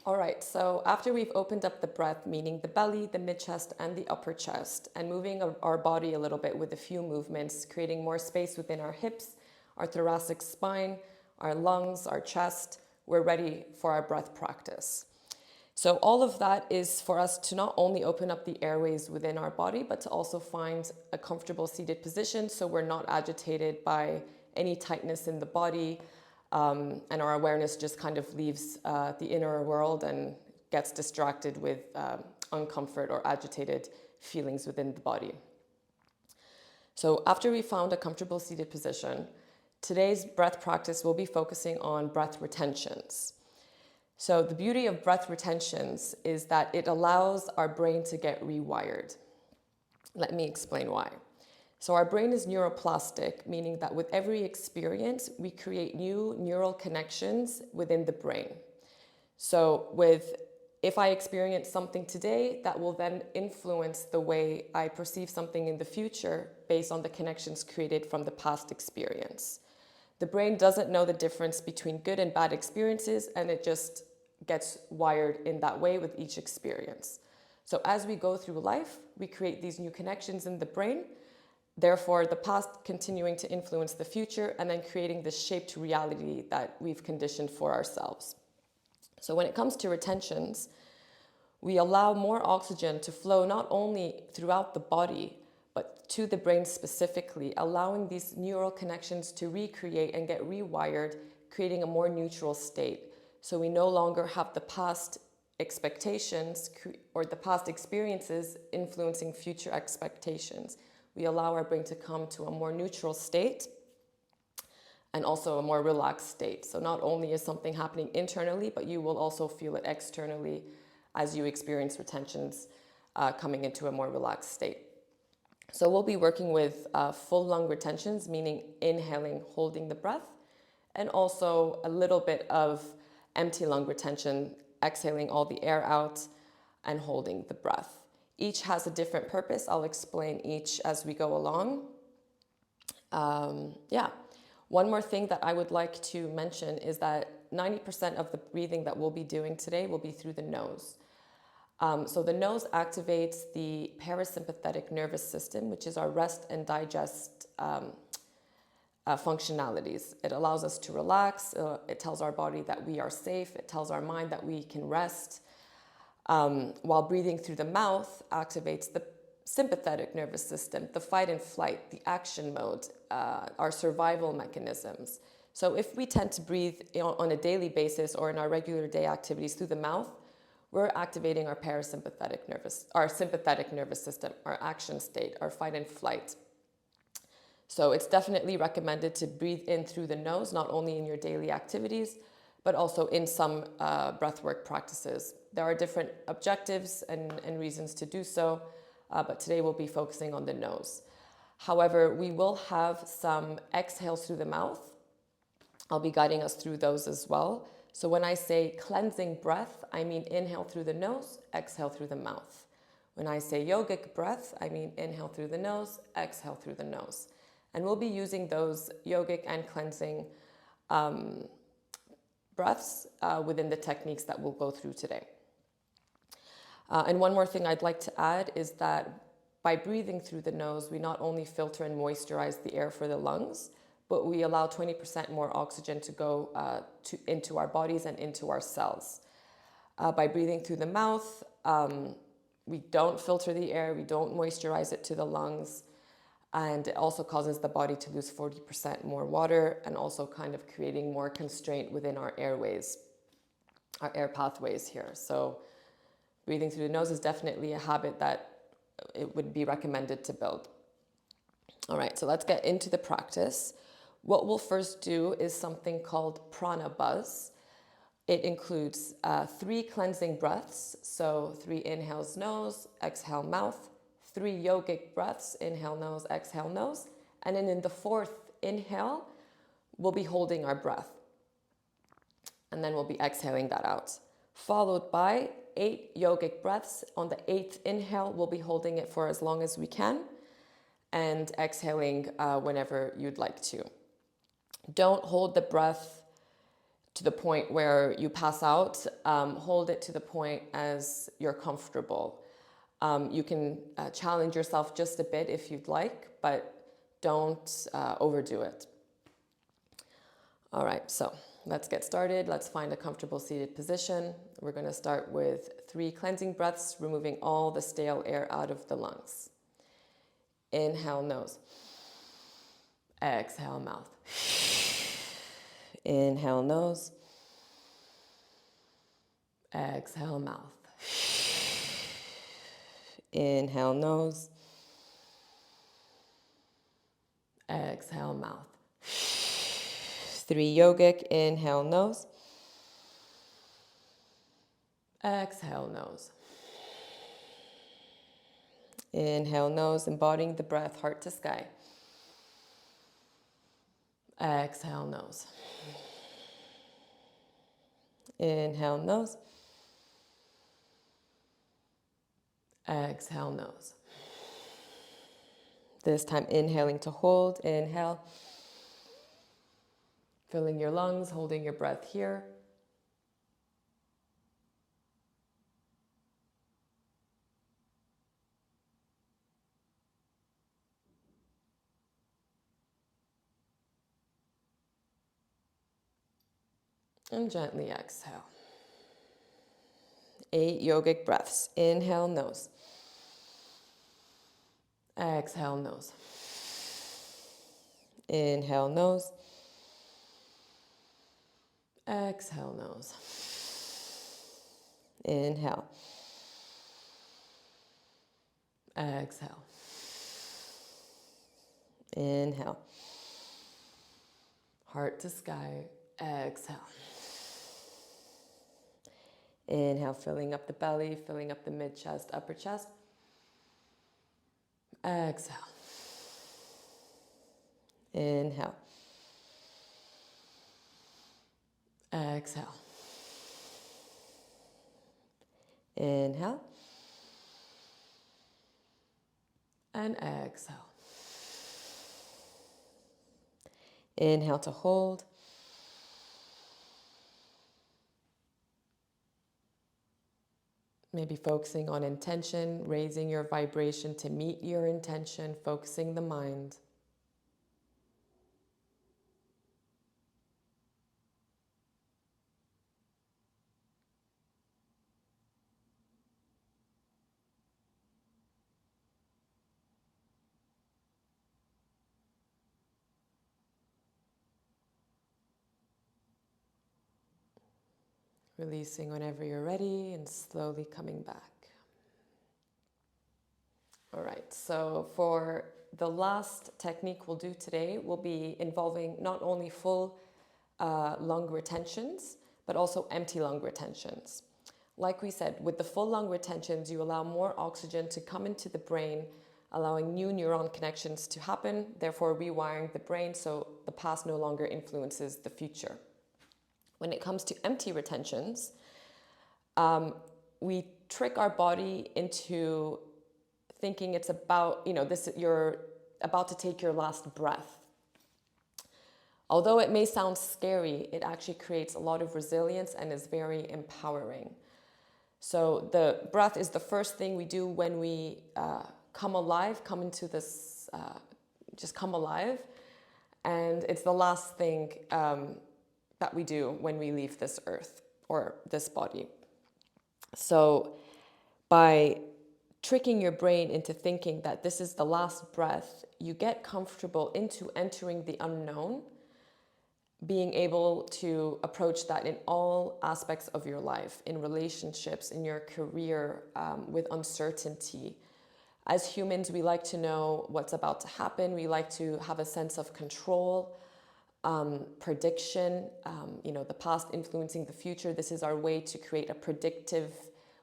All right, so after we've opened up the breath, meaning the belly, the mid-chest, and the upper chest, and moving our body a little bit with a few movements, creating more space within our hips, our thoracic spine, our lungs, our chest, we're ready for our breath practice. So all of that is for us to not only open up the airways within our body, but to also find a comfortable seated position so we're not agitated by any tightness in the body, and our awareness just kind of leaves the inner world and gets distracted with uncomfort or agitated feelings within the body. So after we found a comfortable seated position, today's breath practice will be focusing on breath retentions. So the beauty of breath retentions is that it allows our brain to get rewired. Let me explain why. So our brain is neuroplastic, meaning that with every experience, we create new neural connections within the brain. So if I experience something today, that will then influence the way I perceive something in the future based on the connections created from the past experience. The brain doesn't know the difference between good and bad experiences, and it just gets wired in that way with each experience. So as we go through life, we create these new connections in the brain, therefore the past continuing to influence the future and then creating this shaped reality that we've conditioned for ourselves. So when it comes to retentions, we allow more oxygen to flow not only throughout the body, but to the brain specifically, allowing these neural connections to recreate and get rewired, creating a more neutral state. So we no longer have the past expectations or the past experiences influencing future expectations. We allow our brain to come to a more neutral state and also a more relaxed state. So not only is something happening internally, but you will also feel it externally as you experience retentions coming into a more relaxed state. So we'll be working with full lung retentions, meaning inhaling, holding the breath, and also a little bit of empty lung retention, exhaling all the air out and holding the breath. Each has a different purpose. I'll explain each as we go along. One more thing that I would like to mention is that 90% of the breathing that we'll be doing today will be through the nose. So the nose activates the parasympathetic nervous system, which is our rest and digest functionalities. It allows us to relax. It tells our body that we are safe. It tells our mind that we can rest. While breathing through the mouth activates the sympathetic nervous system, the fight and flight, the action mode, our survival mechanisms. So if we tend to breathe on a daily basis or in our regular day activities through the mouth, we're activating our sympathetic nervous system, our action state, our fight and flight. So it's definitely recommended to breathe in through the nose, not only in your daily activities, but also in some breathwork practices. There are different objectives and reasons to do so, but today we'll be focusing on the nose. However, we will have some exhales through the mouth. I'll be guiding us through those as well. So when I say cleansing breath, I mean inhale through the nose, exhale through the mouth. When I say yogic breath, I mean inhale through the nose, exhale through the nose. And we'll be using those yogic and cleansing breaths within the techniques that we'll go through today. And one more thing I'd like to add is that by breathing through the nose, we not only filter and moisturize the air for the lungs, but we allow 20% more oxygen to go into our bodies and into our cells. By breathing through the mouth, we don't filter the air, we don't moisturize it to the lungs, and it also causes the body to lose 40% more water and also kind of creating more constraint within our airways, our air pathways here. So breathing through the nose is definitely a habit that it would be recommended to build. All right, so let's get into the practice. What we'll first do is something called prana buzz. It includes 3 cleansing breaths. So 3 inhales nose, exhale mouth, 3 yogic breaths, inhale nose, exhale nose. And then in the 4th inhale, we'll be holding our breath. And then we'll be exhaling that out. Followed by 8 yogic breaths. On the 8th inhale, we'll be holding it for as long as we can and exhaling whenever you'd like to. Don't hold the breath to the point where you pass out. Hold it to the point as you're comfortable. You can challenge yourself just a bit if you'd like, but don't overdo it. All right, so let's get started. Let's find a comfortable seated position. We're going to start with 3 cleansing breaths, removing all the stale air out of the lungs. Inhale, nose. Exhale, mouth. Inhale, nose. Exhale, mouth. Inhale, nose. Exhale, mouth. 3 yogic. Inhale, nose. Exhale, nose. Inhale, nose, embodying the breath, heart to sky. Exhale, nose. Inhale, nose. Exhale, nose. This time inhaling to hold. Inhale. Filling your lungs, holding your breath here. And gently exhale. 8 yogic breaths. Inhale, nose. Exhale, nose. Inhale, nose. Exhale, nose. Inhale. Exhale. Inhale. Heart to sky. Exhale. Inhale, filling up the belly, filling up the mid-chest, upper chest. Exhale. Inhale. Exhale. Inhale. And exhale. Inhale to hold. Maybe focusing on intention, raising your vibration to meet your intention, focusing the mind. Releasing whenever you're ready and slowly coming back. All right, so for the last technique we'll do today will be involving not only full lung retentions, but also empty lung retentions. Like we said, with the full lung retentions, you allow more oxygen to come into the brain, allowing new neuron connections to happen, therefore rewiring the brain so the past no longer influences the future. When it comes to empty retentions, we trick our body into thinking it's about, you're about to take your last breath. Although it may sound scary, it actually creates a lot of resilience and is very empowering. So the breath is the first thing we do when we come alive, come into this, just come alive. And it's the last thing that we do when we leave this earth or this body. So by tricking your brain into thinking that this is the last breath, you get comfortable into entering the unknown, being able to approach that in all aspects of your life, in relationships, in your career, with uncertainty. As humans, we like to know what's about to happen. We like to have a sense of control, prediction, the past influencing the future. This is our way to create a predictive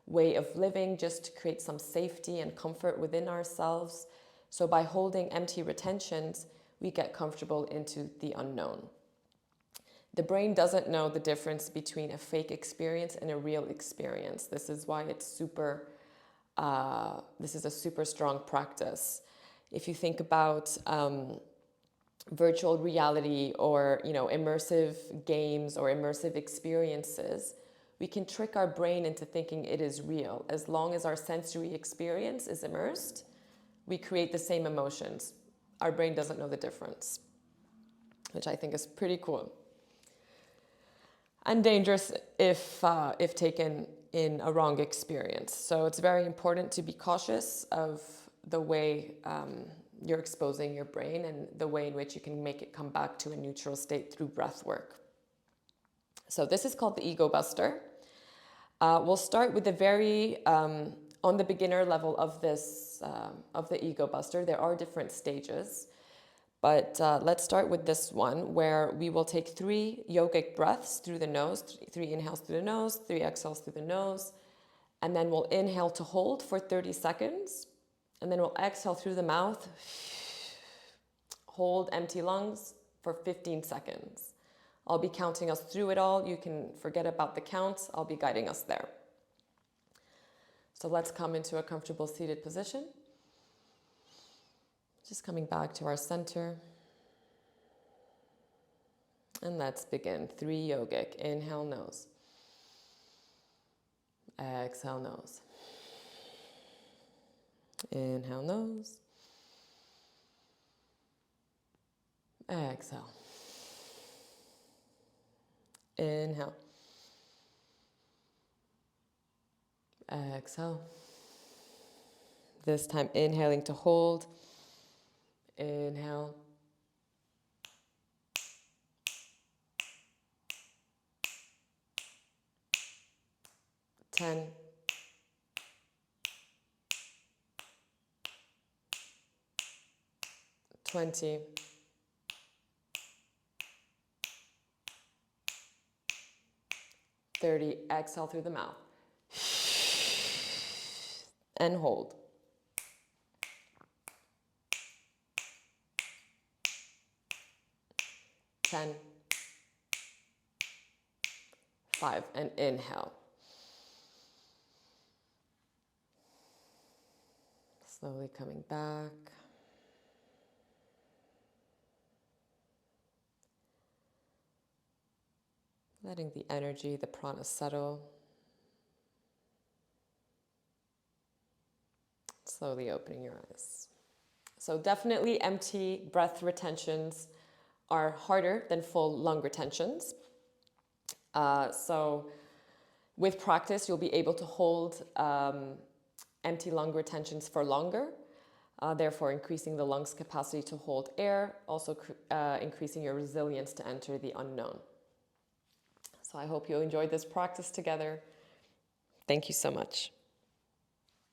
way of living, just to create some safety and comfort within ourselves. So by holding empty retentions, we get comfortable into the unknown. The brain doesn't know the difference between a fake experience and a real experience. This is why it's this is a super strong practice. If you think about virtual reality or, immersive games or immersive experiences, we can trick our brain into thinking it is real. As long as our sensory experience is immersed, we create the same emotions. Our brain doesn't know the difference, which I think is pretty cool. And dangerous if taken in a wrong experience. So it's very important to be cautious of the way you're exposing your brain and the way in which you can make it come back to a neutral state through breath work. So this is called the Ego Buster. We'll start with the very, on the beginner level of this, of the Ego Buster. There are different stages, but let's start with this one where we will take 3 yogic breaths through the nose, 3 inhales through the nose, 3 exhales through the nose, and then we'll inhale to hold for 30 seconds, and then we'll exhale through the mouth, hold empty lungs for 15 seconds. I'll be counting us through it all. You can forget about the counts. I'll be guiding us there. So let's come into a comfortable seated position. Just coming back to our center. And let's begin. 3 yogic. Inhale, nose. Exhale, nose. Inhale, nose. Exhale. Inhale. Exhale. This time inhaling to hold. Inhale. Ten. 20. 30. Exhale through the mouth. And hold. 10. 5. And inhale. Slowly coming back. Letting the energy, the prana settle. Slowly opening your eyes. So definitely empty breath retentions are harder than full lung retentions. So with practice, you'll be able to hold empty lung retentions for longer, therefore increasing the lungs' capacity to hold air, also increasing your resilience to enter the unknown. So I hope you enjoyed this practice together. Thank you so much.